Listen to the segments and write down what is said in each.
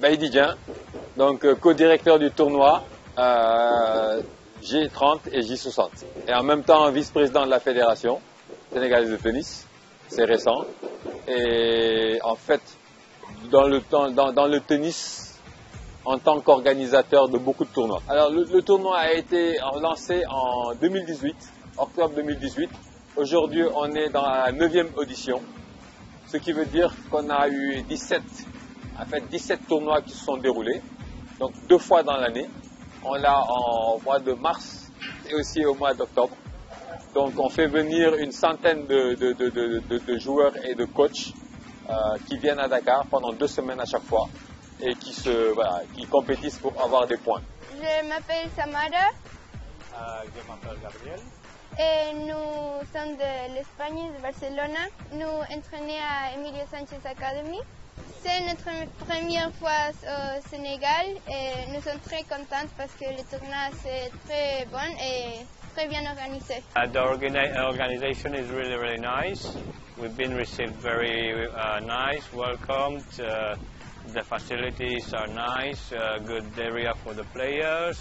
Baïdidien, donc co-directeur du tournoi J30 et J60. Et en même temps vice-président de la fédération sénégalaise de tennis, c'est récent. Et en fait, dans le tennis, en tant qu'organisateur de beaucoup de tournois. Alors le tournoi a été lancé en 2018, octobre 2018. Aujourd'hui, on est dans la 9e audition, ce qui veut dire qu'on a eu 17 tournois qui se sont déroulés, donc 2 fois dans l'année. On l'a en mois de mars et aussi au mois d'octobre. Donc on fait venir une centaine de joueurs et de coachs qui viennent à Dakar pendant 2 semaines à chaque fois et qui compétissent pour avoir des points. Je m'appelle Samara. Je m'appelle Gabriel. Et nous sommes de l'Espagne, de Barcelone. Nous entraînons à Emilio Sanchez Academy. C'est notre première fois au Sénégal et nous sommes très contents parce que le tournoi c'est très bon et très bien organisé. The organization is really, really nice. We've been received very nice, welcomed. The facilities are nice, good area for the players.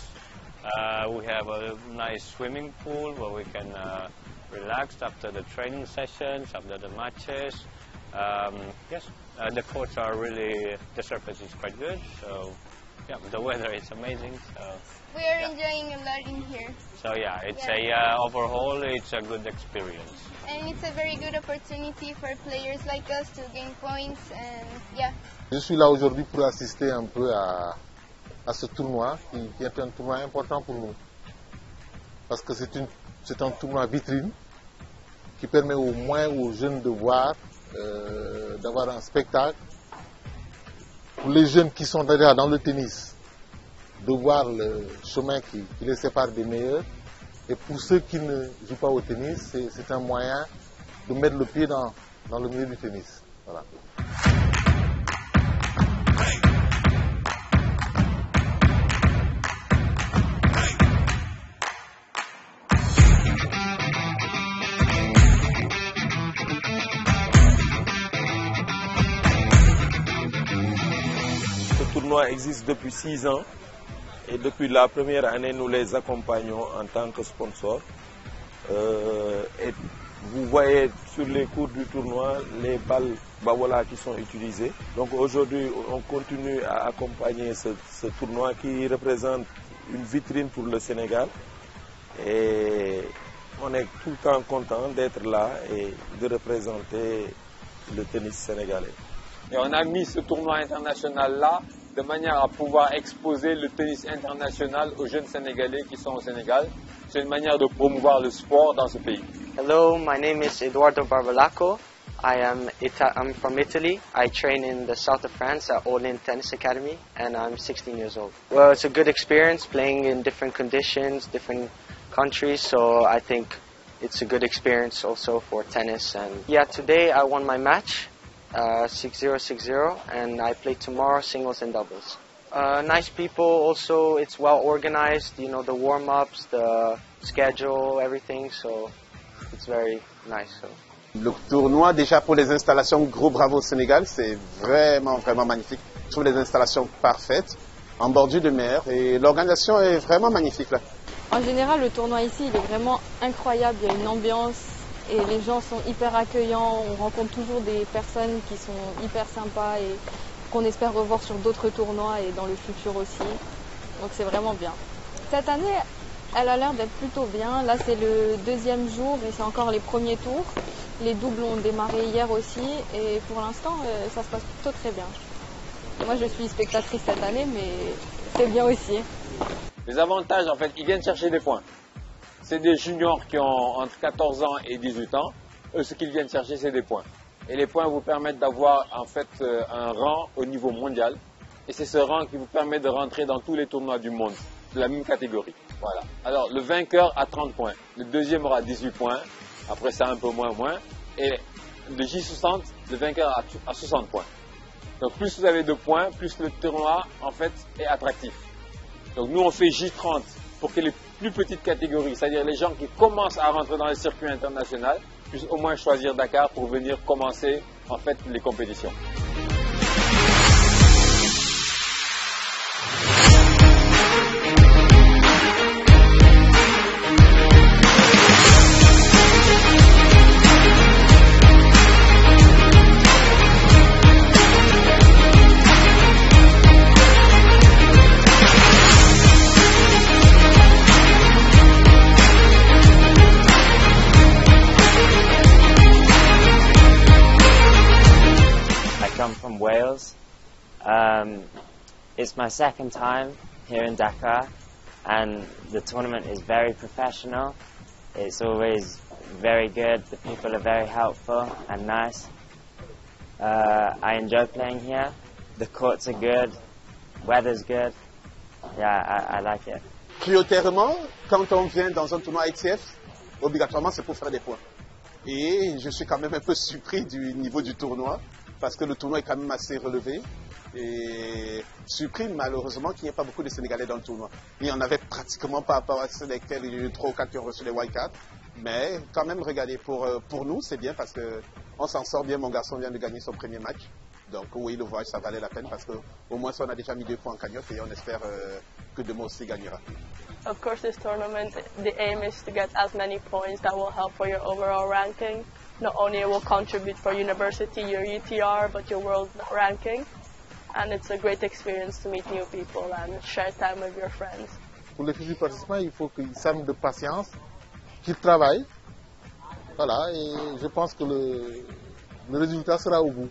We have a nice swimming pool where we can relax after the training sessions, after the matches. Yes, the courts are really, the surface is quite good, so yeah, the weather is amazing. So, we are enjoying a lot in here. So yeah, it's overall it's a good experience. And it's a very good opportunity for players like us to gain points and yeah. Je suis là aujourd'hui pour assister un peu à ce tournoi qui est un tournoi important pour nous. Parce que c'est un tournoi vitrine qui permet au moins aux jeunes de voir, d'avoir un spectacle. Pour les jeunes qui sont déjà dans le tennis, de voir le chemin qui les sépare des meilleurs. Et pour ceux qui ne jouent pas au tennis, c'est un moyen de mettre le pied dans le milieu du tennis. Voilà. Ce tournoi existe depuis 6 ans et depuis la première année, nous les accompagnons en tant que sponsors. Et vous voyez sur les cours du tournoi les balles Bawola qui sont utilisées. Donc aujourd'hui, on continue à accompagner ce tournoi qui représente une vitrine pour le Sénégal. Et on est tout le temps content d'être là et de représenter le tennis sénégalais. Et on a mis ce tournoi international là de manière à pouvoir exposer le tennis international aux jeunes Sénégalais qui sont au Sénégal. C'est une manière de promouvoir le sport dans ce pays. Hello, my name is Eduardo Barbalaco. I'm from Italy. I train in the south of France at All-In Tennis Academy and I'm 16 years old. Well, it's a good experience playing in different conditions, different countries, so I think it's a good experience also for tennis. And yeah, today I won my match. 6-0, 6-0, and I play tomorrow singles and doubles. Nice people, also it's well organized, you know, the warm-ups, the schedule, everything, so it's very nice. So. Le tournoi, déjà pour les installations, gros bravo au Sénégal, c'est vraiment, vraiment magnifique. Je trouve les installations parfaites, en bordure de mer, et l'organisation est vraiment magnifique là. En général, le tournoi ici, il est vraiment incroyable, il y a une ambiance. Et les gens sont hyper accueillants, on rencontre toujours des personnes qui sont hyper sympas et qu'on espère revoir sur d'autres tournois et dans le futur aussi. Donc c'est vraiment bien. Cette année, elle a l'air d'être plutôt bien. Là c'est le 2e jour et c'est encore les premiers tours. Les doubles ont démarré hier aussi et pour l'instant ça se passe plutôt très bien. Moi je suis spectatrice cette année mais c'est bien aussi. Les avantages en fait, ils viennent chercher des points. C'est des juniors qui ont entre 14 ans et 18 ans. Eux, ce qu'ils viennent chercher, c'est des points. Et les points vous permettent d'avoir en fait un rang au niveau mondial. Et c'est ce rang qui vous permet de rentrer dans tous les tournois du monde, de la même catégorie. Voilà. Alors, le vainqueur a 30 points. Le deuxième aura 18 points. Après ça, un peu moins. Et le J60, le vainqueur a 60 points. Donc, plus vous avez de points, plus le tournoi, en fait, est attractif. Donc, nous, on fait J30 pour que les plus petites catégories, c'est-à-dire les gens qui commencent à rentrer dans les circuits internationaux, puissent au moins choisir Dakar pour venir commencer en fait les compétitions. It's my second time here in Dakar, and the tournament is very professional. It's always very good. The people are very helpful and nice. I enjoy playing here. The courts are good. Weather's good. Yeah, I like it. Prioritairement, quand on vient dans un tournoi ITF, obligatoirement c'est pour faire des points. Et je suis quand même un peu surpris du niveau du tournoi, parce que le tournoi est quand même assez relevé. Et surpris malheureusement qu'il n'y ait pas beaucoup de Sénégalais dans le tournoi. Il n'y en avait pratiquement pas à part ceux lesquels il y a eu 3 ou 4 qui ont reçu les White Cards. Mais quand même, regardez, pour nous, c'est bien parce qu'on s'en sort bien. Mon garçon vient de gagner son premier match. Donc oui, le voyage, ça valait la peine parce qu'au moins, on a déjà mis 2 points en cagnotte et on espère que demain aussi gagnera. Of course, this tournament, the aim is to get as many points that will help for your overall ranking. Not only it will contribute for university, your UTR, but your world ranking. And it's a great experience to meet new people and share time with your friends. Pour les futurs participants, il faut qu'ils s'arment de patience, qu'ils travaillent. Voilà, et je pense que le résultat sera au bout.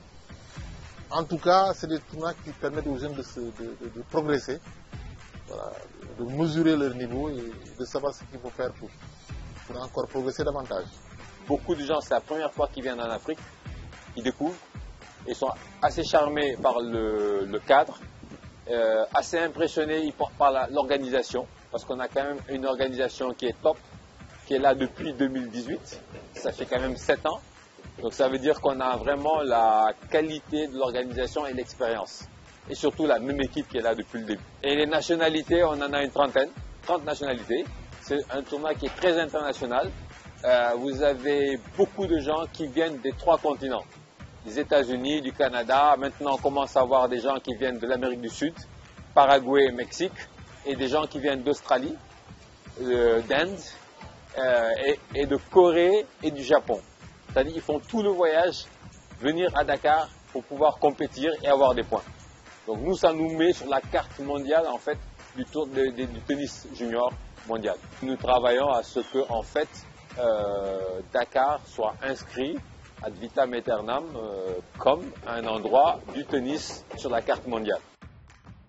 En tout cas, c'est des tournois qui permettent aux jeunes de progresser, voilà, de mesurer leur niveau et de savoir ce qu'il faut faire pour encore progresser davantage. Beaucoup de gens, c'est la première fois qu'ils viennent en Afrique, ils découvrent. Ils sont assez charmés par le cadre, assez impressionnés par l'organisation, parce qu'on a quand même une organisation qui est top, qui est là depuis 2018, ça fait quand même 7 ans, donc ça veut dire qu'on a vraiment la qualité de l'organisation et l'expérience, et surtout la même équipe qui est là depuis le début. Et les nationalités, on en a une 30 nationalités, c'est un tournoi qui est très international, vous avez beaucoup de gens qui viennent des 3 continents. Des États-Unis, du Canada, maintenant on commence à voir des gens qui viennent de l'Amérique du Sud, Paraguay et Mexique, et des gens qui viennent d'Australie, d'Inde, et de Corée et du Japon. C'est-à-dire qu'ils font tout le voyage, venir à Dakar pour pouvoir compétir et avoir des points. Donc nous, ça nous met sur la carte mondiale en fait du tennis junior mondial. Nous travaillons à ce que en fait Dakar soit inscrit ad vitam aeternam comme un endroit du tennis sur la carte mondiale.